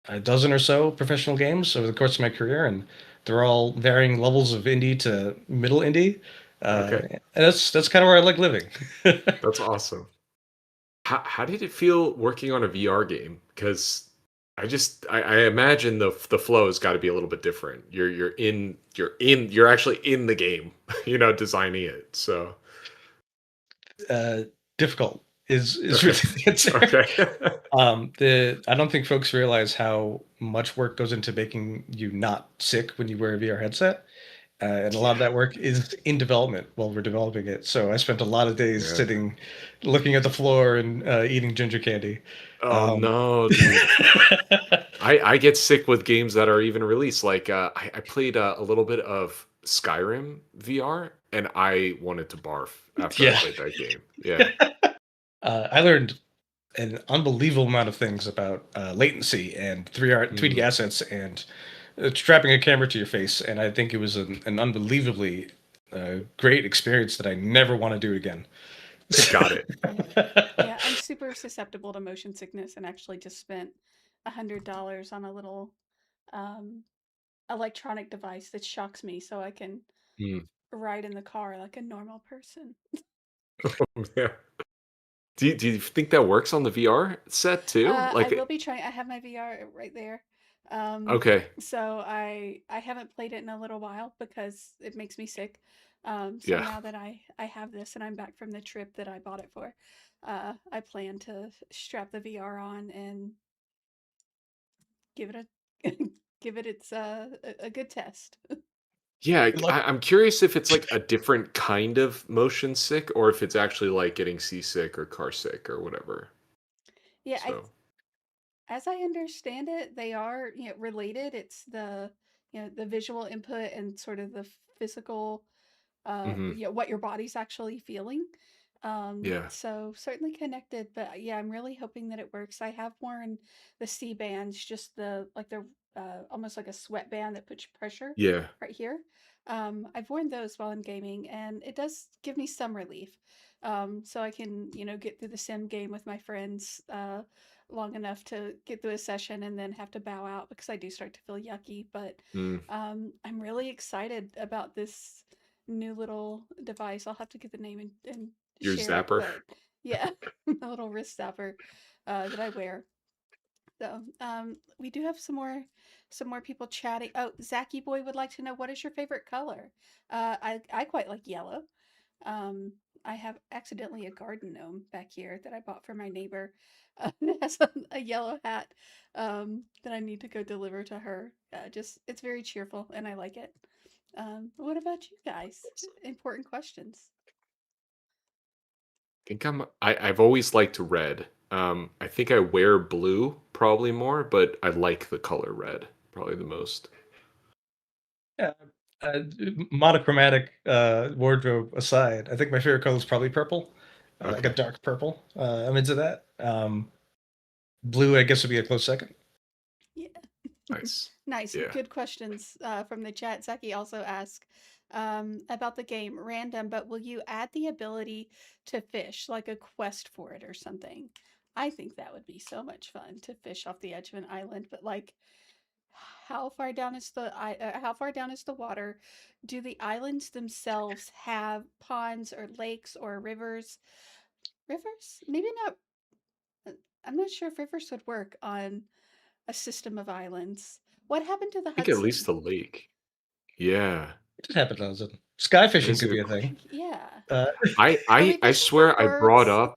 a dozen or so professional games over the course of my career, and they're all varying levels of indie to middle indie. Okay. And that's kind of where I like living. That's awesome. How did it feel working on a VR game? Because I imagine the flow has got to be a little bit different. You're actually in the game, designing it. So uh, Difficult. is really the answer. Okay. I don't think folks realize how much work goes into making you not sick when you wear a VR headset. And a lot of that work is in development while we're developing it. So I spent a lot of days Yeah. sitting, looking at the floor and eating ginger candy. Oh no, dude. I get sick with games that are even released. Like I played a little bit of Skyrim VR, and I wanted to barf after I Yeah. played that game. Yeah. I learned an unbelievable amount of things about latency and 3D assets and strapping a camera to your face. And I think it was an unbelievably great experience that I never want to do again. Got it. Yeah, I'm super susceptible to motion sickness and actually just spent $100 on a little um, electronic device that shocks me so I can Mm. ride in the car like a normal person. Yeah. Do you think that works on the VR set too? I will Like, be trying. I have my VR right there. Um, okay, so I haven't played it in a little while because it makes me sick. So yeah, now that I have this and I'm back from the trip that I bought it for, I plan to strap the VR on and give it a give it its a good test. yeah. Good luck. I'm curious if it's like a different kind of motion sick, or if it's actually like getting seasick or car sick or whatever. Yeah, I So, as I understand it, they are, related. It's the visual input and sort of the physical, hmm, what your body's actually feeling. yeah, So certainly connected, but yeah, I'm really hoping that it works. I have worn the C bands, just the almost like a sweatband that puts pressure yeah, right here. I've worn those while I'm gaming, and it does give me some relief. So I can, get through the sim game with my friends long enough to get through a session and then have to bow out because I do start to feel yucky. But mm, I'm really excited about this new little device. I'll have to get the name and your share it. zapper. But yeah, a little wrist zapper that I wear. So we do have some more people chatting. Oh, Zachy Boy would like to know, what is your favorite color? I quite like yellow. Um, I have accidentally a garden gnome back here that I bought for my neighbor. It has a yellow hat that I need to go deliver to her. Just it's very cheerful and I like it. What about you guys? Important questions. Think I've always liked red. I think I wear blue probably more, but I like the color red probably the most. Yeah. Monochromatic wardrobe aside, I think my favorite color is probably purple, like a Okay, dark purple. I'm into that. Blue, I guess, would be a close second. Yeah. nice. Nice. Yeah. Good questions from the chat. Zaki also asked about the game, random, but will you add the ability to fish, like a quest for it or something? I think that would be so much fun to fish off the edge of an island, but like, how far down is the water? Do the islands themselves have ponds or lakes or rivers? Rivers? Maybe not. uh, I'm not sure if rivers would work on a system of islands. What happened to the I think at least Hudson? the lake. Yeah. It just happens. Sky That fishing is a could be good a thing. question. Yeah. Uh, Are we I fishing for swear I brought birds? up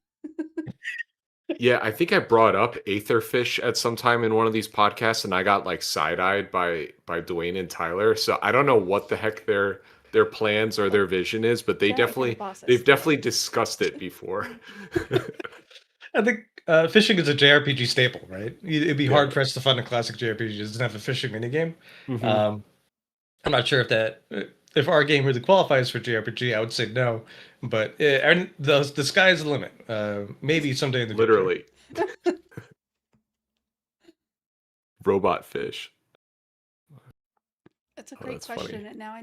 yeah, I think I brought up Aetherfish at some time in one of these podcasts, and I got like side-eyed by Dwayne and Tyler. So I don't know what the heck their plans or Well, their vision is, but they're not gonna boss us they've to definitely it. discussed it before. I think fishing is a JRPG staple, right? It'd be Yeah. hard pressed to find a classic JRPG that doesn't have a fishing minigame. Hmm. Um, I'm not sure if our game really qualifies for JRPG. I would say no, but and the sky is the limit. Maybe someday in the future. Literally, robot fish. That's a Oh, great that's funny. question, and now I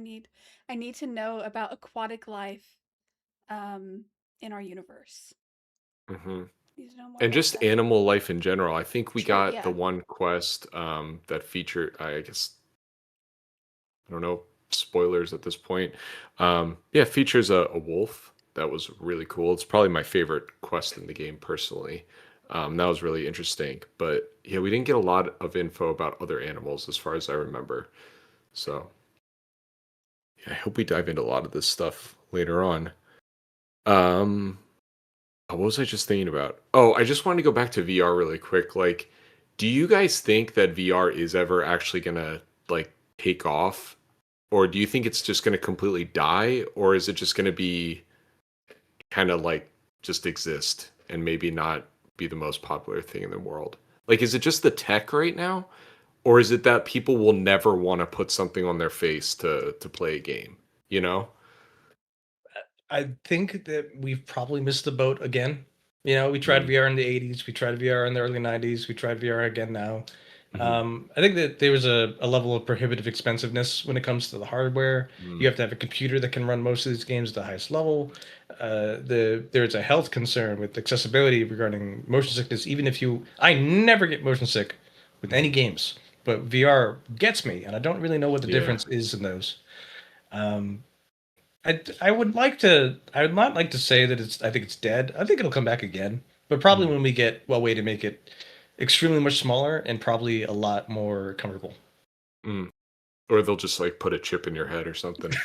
need to know about aquatic life um in our universe. Hmm. Need to know more And about just that. animal life in general. I think we True, got the yeah. one quest that featured, I guess, I don't know, spoilers at this point. Yeah, it features a wolf. That was really cool. It's probably my favorite quest in the game personally. That was really interesting. But yeah, we didn't get a lot of info about other animals as far as I remember. So yeah, I hope we dive into a lot of this stuff later on. Um, what was I just thinking about? Oh, I just wanted to go back to VR really quick. Like, do you guys think that VR is ever actually gonna like take off? Or do you think it's just gonna completely die? Or is it just gonna be kind of like just exist and maybe not be the most popular thing in the world? Like, is it just the tech right now? Or is it that people will never want to put something on their face to play a game? You know? I think that we've probably missed the boat again. You know, we tried Mm, VR in the 80s, we tried VR in the early 90s, we tried VR again now. mhm, I think that there was a level of prohibitive expensiveness when it comes to the hardware. You mm, have to have a computer that can run most of these games at the highest level. There's a health concern with accessibility regarding motion sickness. Even if you, I never get motion sick with any mhm. games, but VR gets me, and I don't really know what the Yeah. difference is in those. Um, I would like to. I would not like to say that it's. I think it's dead. I think it'll come back again, but probably Mhm. when we get a way to make it extremely much smaller and probably a lot more comfortable. Mm. Or they'll just like put a chip in your head or something.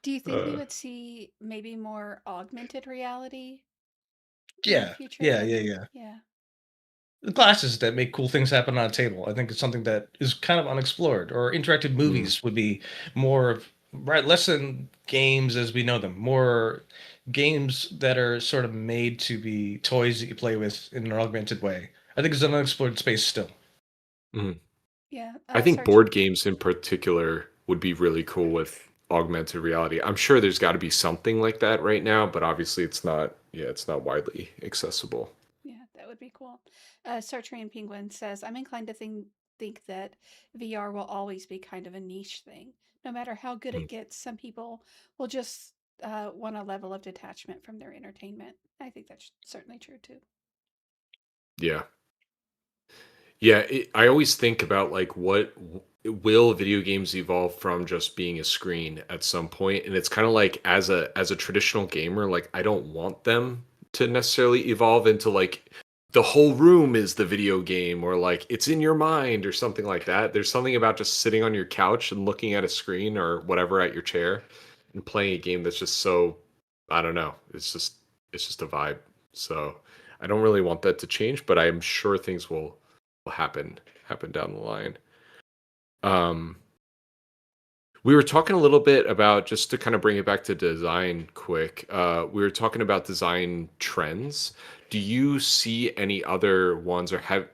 Do you think we Uh, would see maybe more augmented reality in the Yeah, future yeah, then? yeah. Yeah. The glasses that make cool things happen on a table. I think it's something that is kind of unexplored. Or interactive mm, movies would be more of right, less than games as we know them, more games that are sort of made to be toys that you play with in an augmented way. I think it's an unexplored space still. mm. Yeah. I think Search. board games in particular would be really cool with augmented reality. I'm sure there's got to be something like that right now, but obviously it's not. Yeah, it's not widely accessible. Yeah, that would be cool. Sartrean Penguin says, I'm inclined to think that VR will always be kind of a niche thing. No matter how good Mm, it gets, some people will just want a level of detachment from their entertainment. I think that's certainly true too. yeah. Yeah, I always think about like will video games evolve from just being a screen at some point, and it's kind of like as a traditional gamer, like I don't want them to necessarily evolve into like the whole room is the video game or like it's in your mind or something like that. There's something about just sitting on your couch and looking at a screen or whatever at your chair and playing a game that's just so I don't know. It's just a vibe. So I don't really want that to change, but I'm sure things will happen down the line. Um, we were talking a little bit about just to kind of bring it back to design quick. We were talking about design trends. Do you see any other ones or have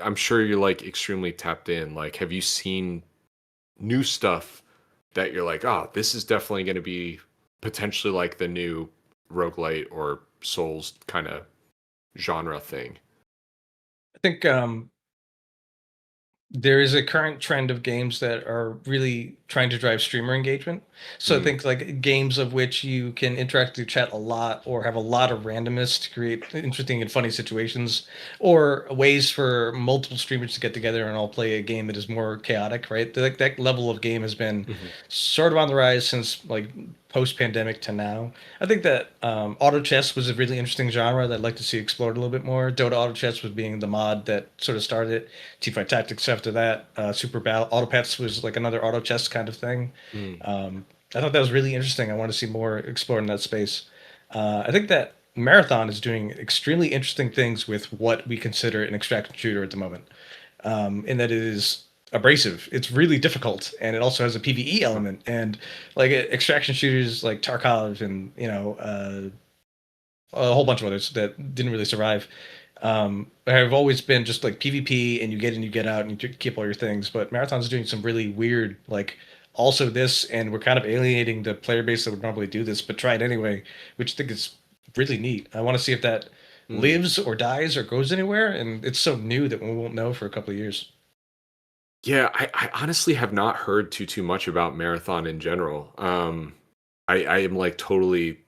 I'm sure you're like extremely tapped in. Like have you seen new stuff that you're like, "Oh, this is definitely going to be potentially like the new roguelite or Souls kind of genre thing?" I think there is a current trend of games that are really trying to drive streamer engagement. So I Mm, think like games of which you can interact through chat a lot or have a lot of randomness to create interesting and funny situations, or ways for multiple streamers to get together and all play a game that is more chaotic, right? That level of game has been mhm, sort of on the rise since like post-pandemic to now. I think that auto chess was a really interesting genre that I'd like to see explored a little bit more. Dota auto chess was being the mod that sort of started it. Teamfight Tactics after that. Super Battle Autopets was like another auto chess kind of thing. mm, I thought that was really interesting. I want to see more explored in that space. I think that Marathon is doing extremely interesting things with what we consider an extraction shooter at the moment, in that it is abrasive. It's really difficult, and it also has a PVE huh, element. And like extraction shooters like Tarkov and a whole bunch of others that didn't really survive. Have always been just like PvP, and you get in, you get out, and you keep all your things. But Marathon's doing some really weird, like also this, and we're kind of alienating the player base that would normally do this, but try it anyway, which I think is really neat. I want to see if that mm. lives or dies or goes anywhere, and it's so new that we won't know for a couple of years. Yeah, I honestly have not heard too much about Marathon in general. I am like totally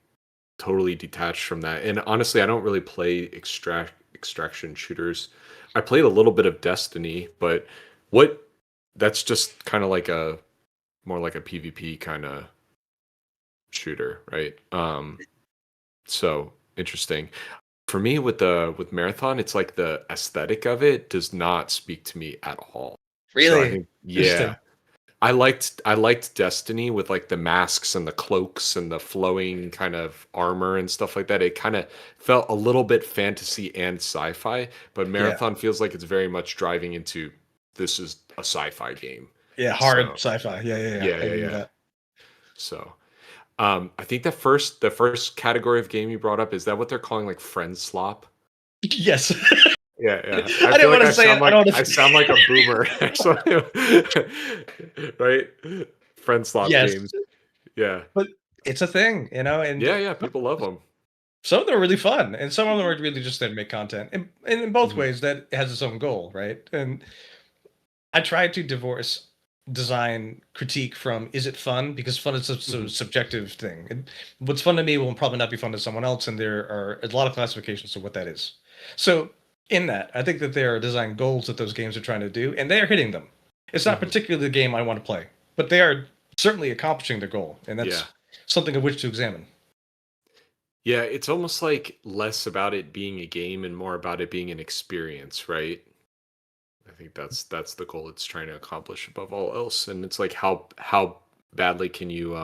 detached from that. And honestly, I don't really play extraction shooters. I played a little bit of Destiny, but what that's just kind of like a more like a PvP kind of shooter, right? So interesting. For me with Marathon, it's like the aesthetic of it does not speak to me at all. So I Really think yeah, interesting. I liked Destiny with like the masks and the cloaks and the flowing kind of armor and stuff like that. It kind of felt a little bit fantasy and sci-fi, but Yeah. Marathon feels like it's very much driving into this is a sci-fi game. Yeah, hard So sci-fi. Yeah. yeah, I yeah, agree with yeah. that. So I think the first category of game you brought up, is that what they're calling like friend slop? Yes. Yeah, yeah. I I feel didn't like want to I say sound it. I like don't want I to. sound like a boomer. Right? Friend slop Yes, games. Yeah. but it's a thing, and Yeah, yeah, people love them. some of them are really fun, and some of them are really just there to make content. And in both Mhm, ways, that has its own goal, right? And I try to divorce design critique from is it fun, because fun is a mhm. subjective thing. And what's fun to me will probably not be fun to someone else, and there are a lot of classifications of what that is. So in that, I think that there are design goals that those games are trying to do, and they are hitting them. It's not Mhm. particularly the game I want to play, but they are certainly accomplishing their goal, and Yeah. that's something of which to examine. Yeah, it's almost like less about it being a game and more about it being an experience, right? I think that's the goal it's trying to accomplish above all else. And it's like how badly can you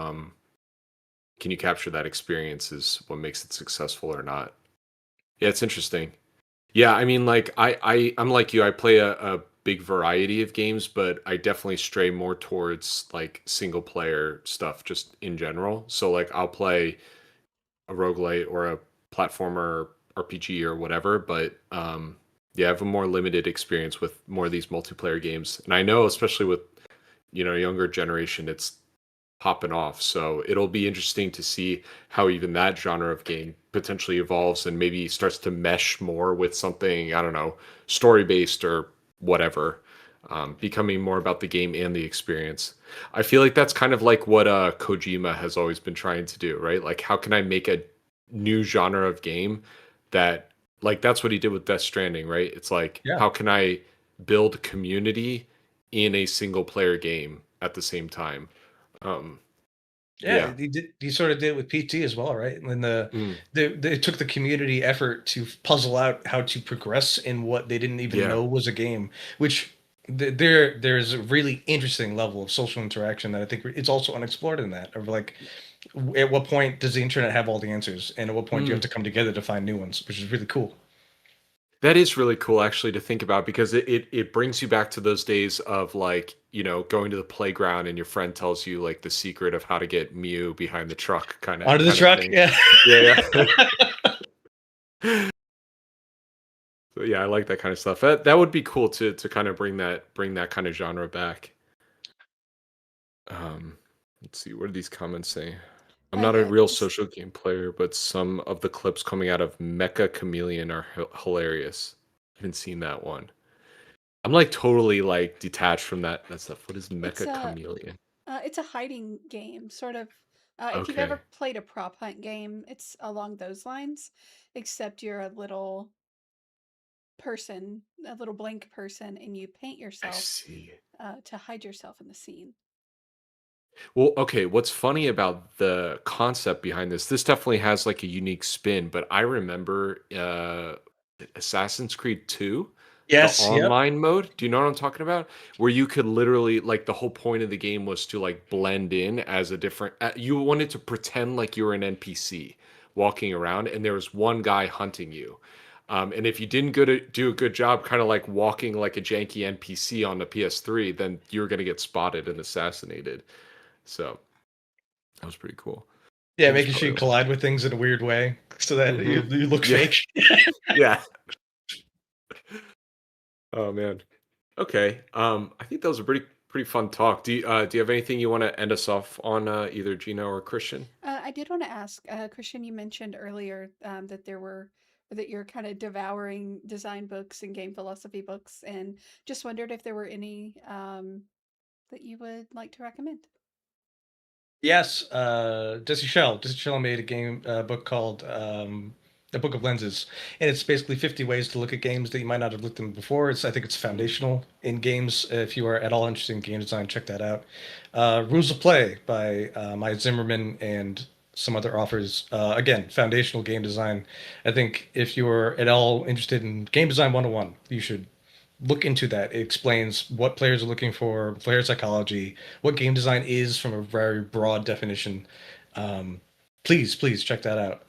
capture that experience is what makes it successful or not. Yeah, it's interesting. Yeah, I mean, like I'm like you. I play a big variety of games, but I definitely stray more towards like single player stuff just in general. So like I'll play a roguelite or a platformer RPG or whatever, but yeah, I have a more limited experience with more of these multiplayer games. And I know especially with, younger generation, it's popping off. So it'll be interesting to see how even that genre of game potentially evolves and maybe starts to mesh more with something, I don't know, story based or whatever, becoming more about the game and the experience. I feel like that's kind of like what Kojima has always been trying to do, right? Like, how can I make a new genre of game that, like, that's what he did with Death Stranding, right? It's like, Yeah. how can I build community in a single player game at the same time? Um, Yeah, yeah. he sort of did it with PT as well, right? And Mm, they took the community effort to puzzle out how to progress in what they didn't even yeah. know was a game, which there's a really interesting level of social interaction that I think it's also unexplored in that. Of like, at what point does the internet have all the answers, and at what point do you have Mm. to come together to find new ones, which is really cool. That is really cool actually to think about because it brings you back to those days of like, going to the playground and your friend tells you like the secret of how to get Mew behind the truck kind of Onto the kind of truck, thing. yeah. Yeah, yeah. So yeah, I like that kind of stuff. That would be cool to kind of bring that kind of genre back. Um, let's see, what do these comments say? I'm not a Yeah, real just social game player, but some of the clips coming out of Mecha Chameleon are hilarious. I haven't seen that one. I'm like totally like detached from that stuff. What is it's Mecha a Chameleon? it's a hiding game, sort of. If you've Okay, ever played a prop hunt game, it's along those lines, except you're a little person, a little blank person, and you paint I yourself see. to hide yourself in the scene. Well, okay, what's funny about the concept behind this definitely has like a unique spin, but I remember Assassin's Creed 2, the Yes, yep. online mode. Do you know what I'm talking about? Where you could literally like the whole point of the game was to like blend in as a different you wanted to pretend like you were an NPC walking around and there was one guy hunting you. And if you didn't do a good job, kind of like walking like a janky NPC on the PS3, then you were going to get spotted and assassinated. So that was pretty cool. I Yeah, think it's making sure probably you like, collide with things in a weird way so that you look yeah, fake. yeah. Oh man. Okay. I think that was a pretty fun talk. Do you have anything you want to end us off on, either Gina or Christian? I did want to ask, Christian, you mentioned earlier that that you're kind of devouring design books and game philosophy books, and just wondered if there were any that you would like to recommend. Yes, Jesse Shell. Jesse Shell made a game book called The Book of Lenses, and it's basically 50 ways to look at games that you might not have looked at them before. I think it's Mm, foundational in games. If you are at all interested in game design, check that out. Rules of Play by Mike Zimmerman and some other authors. Again, foundational game design. I think if you're at all interested in game design 101, you should look into that. It explains what players are looking for, player psychology, what game design is from a very broad definition. Please check that out.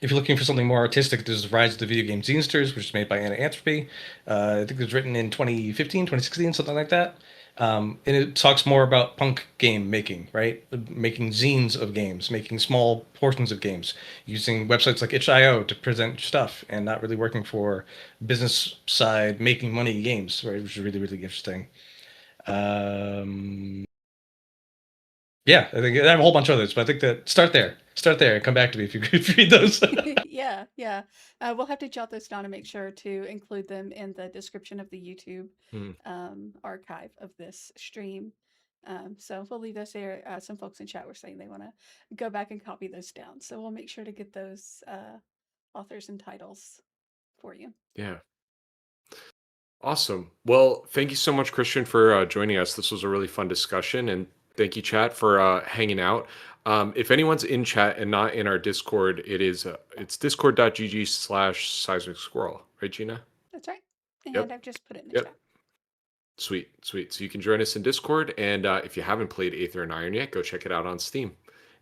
If you're looking for something more artistic, there's Rise of the Video Game Zinesters, which is made by Anna Anthropy. I think it was written in 2015, 2016, something like that. And it talks more about punk game making, right? Making zines of games, making small portions of games, using websites like itch.io to present stuff, and not really working for business side making money games, right? Which is really, really interesting. Yeah, I think I have a whole bunch of others, but I think that start there, and come back to me if you could read those. Yeah, yeah. We'll have to jot those down and make sure to include them in the description of the YouTube Hmm. archive of this stream. So we'll leave those there. Some folks in chat were saying they want to go back and copy those down. So we'll make sure to get those authors and titles for you. Yeah. Awesome. Well, thank you so much, Christian, for joining us. This was a really fun discussion, and thank you, chat, for hanging out. If anyone's in chat and not in our Discord, it's discord.gg/seismic squirrel, right, Gina? That's right. And Yep. I've just put it in the Yep. chat. Sweet, sweet. So you can join us in Discord, and if you haven't played Aether and Iron yet, go check it out on Steam.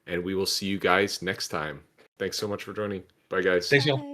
And we will see you guys next time. Thanks so much for joining. Bye, guys. Thanks, y'all. Bye.